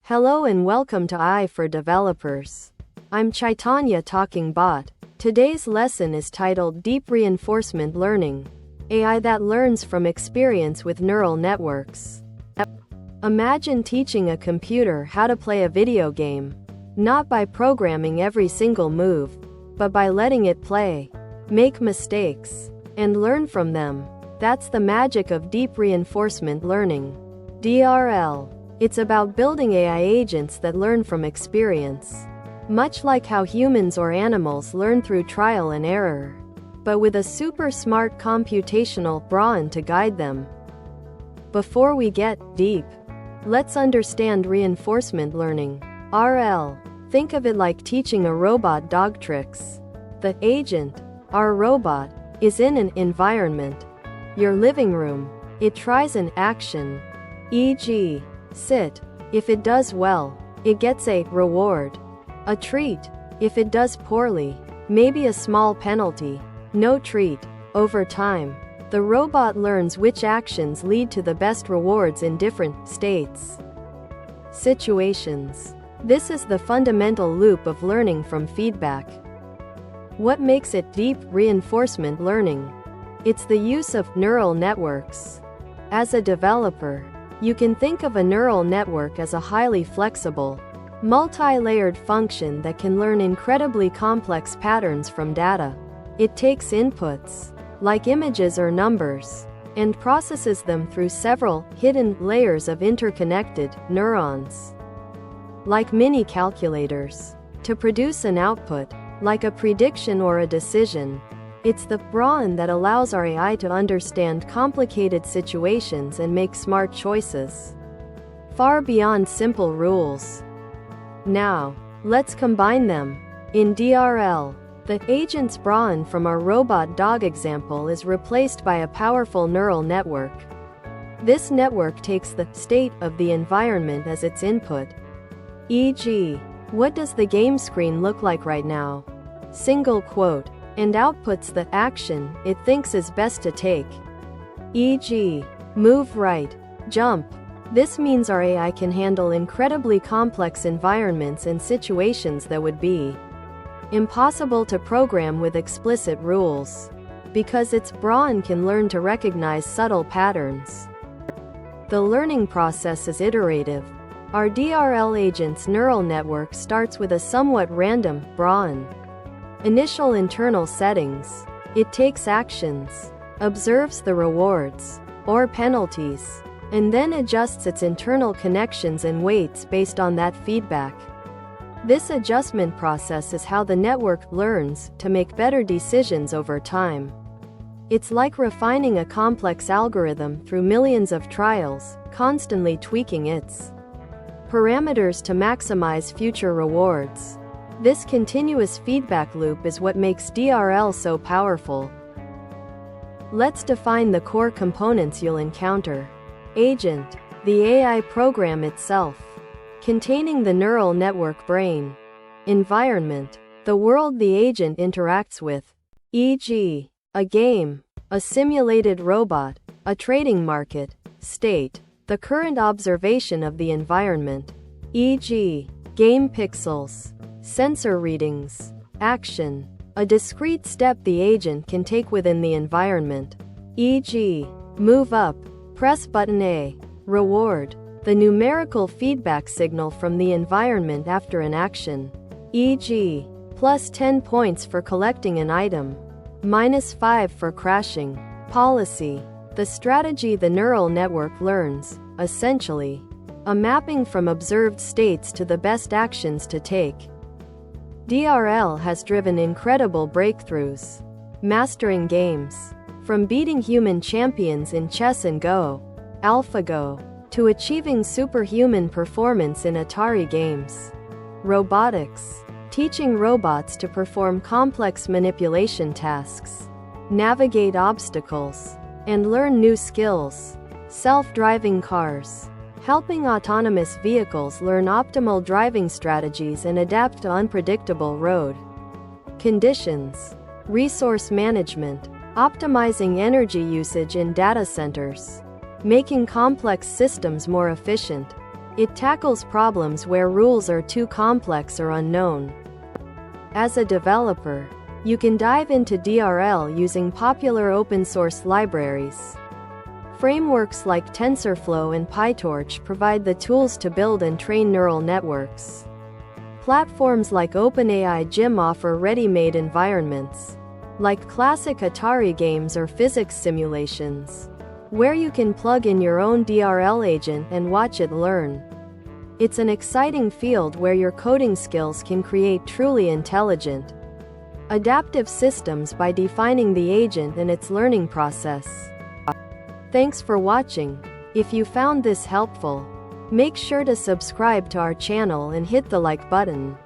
Hello and welcome to AI for Developers. I'm Chaitanya talking bot. Today's lesson is titled Deep Reinforcement Learning, AI that learns from experience with neural networks. Imagine teaching a computer how to play a video game, not by programming every single move, but by letting it play, make mistakes, and learn from them. That's the magic of deep reinforcement learning. DRL. It's about building AI agents that learn from experience, much like how humans or animals learn through trial and error, but with a super smart computational brain to guide them. Before we get deep, let's understand reinforcement learning. RL. Think of it like teaching a robot dog tricks. The agent, our robot, is in an environment, your living room. It tries an action, e.g., sit. If it does well, it gets a reward, a treat. If it does poorly, maybe a small penalty, no treat. Over time, the robot learns which actions lead to the best rewards in different states, situations. This is the fundamental loop of learning from feedback. What makes it deep reinforcement learning? It's the use of neural networks. As a developer, you can think of a neural network as a highly flexible, multi-layered function that can learn incredibly complex patterns from data. It takes inputs, like images or numbers, and processes them through several hidden layers of interconnected neurons, like mini calculators, to produce an output, like a prediction or a decision. It's the brain that allows our AI to understand complicated situations and make smart choices, far beyond simple rules. Now, let's combine them. In DRL, the agent's brain from our robot dog example is replaced by a powerful neural network. This network takes the state of the environment as its input. E.g., what does the game screen look like right now? Single quote. And outputs the action it thinks is best to take. E.g., move right, jump. This means our AI can handle incredibly complex environments and situations that would be impossible to program with explicit rules, because its brain can learn to recognize subtle patterns. The learning process is iterative. Our DRL agent's neural network starts with a somewhat random brain. Initial internal settings. It takes actions, observes the rewards, or penalties, and then adjusts its internal connections and weights based on that feedback. This adjustment process is how the network learns to make better decisions over time. It's like refining a complex algorithm through millions of trials, constantly tweaking its parameters to maximize future rewards. This continuous feedback loop is what makes DRL so powerful. Let's define the core components you'll encounter. Agent, the AI program itself, containing the neural network brain. Environment, the world the agent interacts with, e.g., a game, a simulated robot, a trading market. State, the current observation of the environment, e.g., game pixels, sensor readings. Action, a discrete step the agent can take within the environment, e.g., move up, press button A. Reward, the numerical feedback signal from the environment after an action, e.g., plus 10 points for collecting an item, minus 5 for crashing. Policy, the strategy the neural network learns, essentially, a mapping from observed states to the best actions to take. DRL has driven incredible breakthroughs, mastering games, from beating human champions in chess and Go, AlphaGo, to achieving superhuman performance in Atari games. Robotics, teaching robots to perform complex manipulation tasks, navigate obstacles, and learn new skills. Self-driving cars, helping autonomous vehicles learn optimal driving strategies and adapt to unpredictable road conditions. Resource management, optimizing energy usage in data centers, making complex systems more efficient. It tackles problems where rules are too complex or unknown. As a developer, you can dive into DRL using popular open-source libraries. Frameworks like TensorFlow and PyTorch provide the tools to build and train neural networks. Platforms like OpenAI Gym offer ready-made environments, like classic Atari games or physics simulations, where you can plug in your own DRL agent and watch it learn. It's an exciting field where your coding skills can create truly intelligent, adaptive systems by defining the agent and its learning process. Thanks for watching. If you found this helpful, make sure to subscribe to our channel and hit the like button.